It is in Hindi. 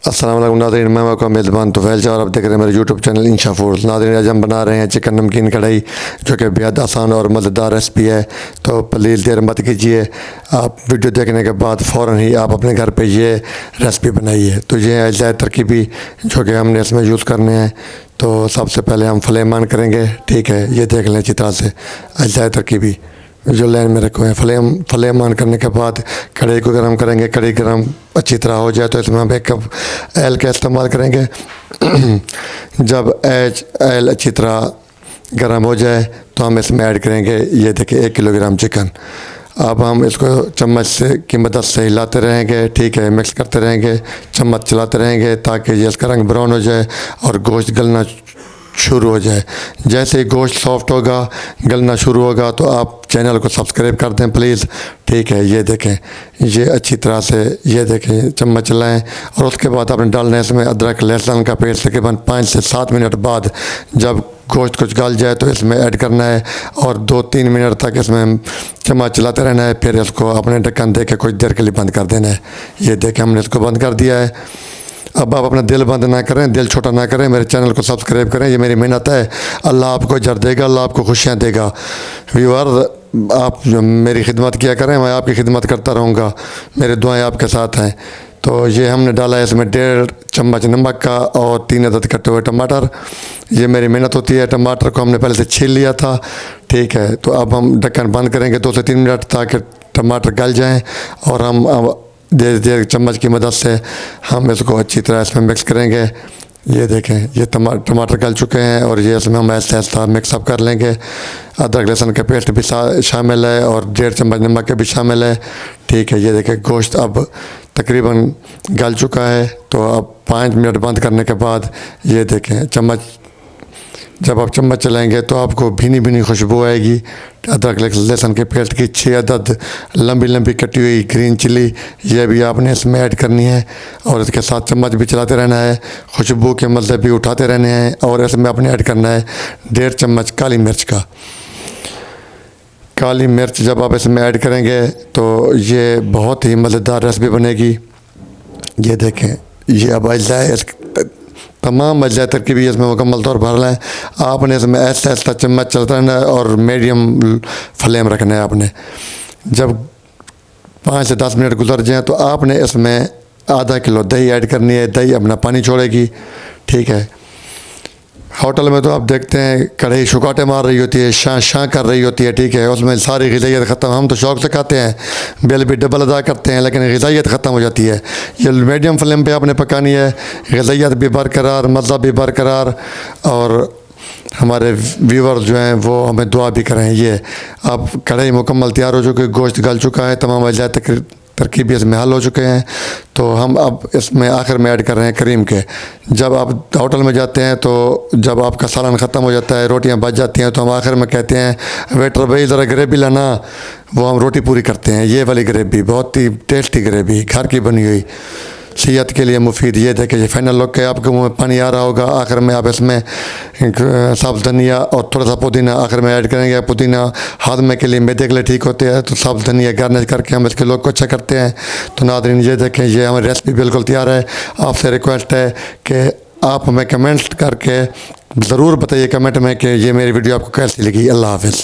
अस्सलाम वालेकुम नाज़रीन, मैं आपका मेज़बान तोफ़ैल और आप देख रहे हैं मेरे यूट्यूब चैनल इंशा फूड्स। नाज़रीन, आज हम बना रहे हैं चिकन नमकीन कढ़ाई, जो कि बेहद आसान और मज़ेदार रेसिपी है। तो प्लीज़ देर मत कीजिए, आप वीडियो देखने के बाद फ़ौरन ही आप अपने घर पे ये रेसिपी बनाइए। तो ये अज्जा तरकीबी जो कि हमने इसमें यूज़ करने हैं। तो सबसे पहले हम फ्लेम ऑन करेंगे, ठीक है। ये देख लें अच्छी तरह से अज्जा तरकीबी जो लाइन में रखे हुए हैं। फ्लेम ऑन करने के बाद कढ़ाई को गर्म करेंगे। कढ़ाई गर्म अच्छी तरह हो जाए तो इसमें हम 1 कप ऑयल का इस्तेमाल करेंगे। जब ऑयल अच्छी तरह गर्म हो जाए तो हम इसमें ऐड करेंगे, ये देखिए 1 किलोग्राम चिकन। अब हम इसको चम्मच से की मदद से हिलाते रहेंगे, ठीक है, मिक्स करते रहेंगे, चम्मच चलाते रहेंगे ताकि ये इसका रंग ब्राउन हो जाए और गोश्त गलना शुरू हो जाए। जैसे ही गोश्त सॉफ्ट होगा, गलना शुरू होगा, तो आप चैनल को सब्सक्राइब कर दें प्लीज़, ठीक है। ये देखें, ये अच्छी तरह से ये देखें चम्मच चलाएं और उसके बाद आपने डालना है इसमें अदरक लहसुन का पेस्ट। तकरीबन 5 से 7 मिनट बाद जब गोश्त कुछ गल जाए तो इसमें ऐड करना है और 2-3 मिनट तक इसमें चम्मच चलाते रहना है। फिर इसको अपने ढक्कन दे के कुछ देर के लिए बंद कर देना है। ये देखें, हमने इसको बंद कर दिया है। अब आप अपना दिल बंद ना करें, दिल छोटा ना करें, मेरे चैनल को सब्सक्राइब करें, ये मेरी मेहनत है। अल्लाह आपको अजर देगा, अल्लाह आपको खुशियाँ देगा। व्यूअर, आप मेरी खिदमत किया करें, मैं आपकी खिदमत करता रहूँगा, मेरी दुआएं आपके साथ हैं। तो ये हमने डाला है इसमें 1.5 चम्मच नमक का और 3 अदद कटे हुए टमाटर। ये मेरी मेहनत होती है। टमाटर को हमने पहले से छील लिया था, ठीक है। तो अब हम ढक्कन बंद करेंगे 2 से 3 मिनट ताकि टमाटर गल जाएँ और हम अब धीरे चम्मच की मदद से हम इसको अच्छी तरह इसमें मिक्स करेंगे। ये देखें, ये टमाटर गल चुके हैं और ये इसमें हम ऐसा ऐसा मिक्सअप कर लेंगे। अदरक लहसुन का पेस्ट भी शामिल है और 1.5 चम्मच नमक के भी शामिल है, ठीक है। ये देखें, गोश्त अब तकरीबन गल चुका है। तो अब 5 मिनट बंद करने के बाद ये देखें जब आप चम्मच चलाएंगे तो आपको भीनी भीनी खुशबू आएगी। अदरक लहसुन के पेस्ट की 6 अदद लंबी लंबी कटी हुई ग्रीन चिली, ये भी आपने इसमें ऐड करनी है और इसके साथ चम्मच भी चलाते रहना है, खुशबू के मज़े भी उठाते रहने हैं। और इसमें आपने ऐड करना है 1.5 चम्मच काली मिर्च का। काली मिर्च जब आप इसमें ऐड करेंगे तो ये बहुत ही मज़ेदार रेसिपी बनेगी। ये देखें, ये अब अज्जा तमाम अज्जा तरकीबी इसमें मुकम्मल तौर पर भरना है। आपने इसमें ऐसा ऐसा चम्मच चलता रहना है और मीडियम फ्लेम रखना है आपने। जब 5 से 10 मिनट गुजर जाएँ तो आपने इसमें आधा किलो दही ऐड करनी है। दही अपना पानी छोड़ेगी, ठीक है। होटल में तो आप देखते हैं कढ़ाई शुकाटे मार रही होती है, शां कर रही होती है, ठीक है। उसमें सारी ग़िज़ाइयत ख़त्म। हम तो शौक़ से खाते हैं, बिल भी डबल अदा करते हैं, लेकिन ग़िज़ाइयत ख़त्म हो जाती है। ये मीडियम फ्लेम पे आपने पकानी है, ग़िज़ाइयत भी बरकरार, मज़ा भी बरकरार, और हमारे व्यूअर जो हैं वो हमें दुआ भी करें। ये अब कढ़ाई मुकम्मल तैयार हो चुकी, गोश्त गल चुका है, तमाम अज्जा तरकीबी इसमें हल हो चुके हैं। तो हम अब इसमें आखिर में ऐड कर रहे हैं करीम के। जब आप होटल में जाते हैं तो जब आपका सालन ख़त्म हो जाता है, रोटियां बच जाती हैं, तो हम आखिर में कहते हैं वेटर भाई ज़रा ग्रेवी लाना, वो हम रोटी पूरी करते हैं। ये वाली ग्रेवी बहुत ही टेस्टी ग्रेवी, घर की बनी हुई, सेहत के लिए मुफीद। ये देखिए, ये फाइनल लुक है, आपके मुँह में पानी आ रहा होगा। आखिर में आप इसमें साबुत धनिया और थोड़ा सा पुदीना आखिर में ऐड करेंगे। पुदीना हाजमे के लिए, मैदे के लिए ठीक होते हैं, तो साबुत धनिया गार्निश करके हम इसके लुक को अच्छा करते हैं। तो नाज़रीन, ये देखें, ये हमारी रेसिपी बिल्कुल तैयार है। आपसे रिक्वेस्ट है कि आप हमें कमेंट्स करके ज़रूर बताइए कमेंट में कि ये मेरी वीडियो आपको कैसी लगी। अल्लाह हाफ़िज़।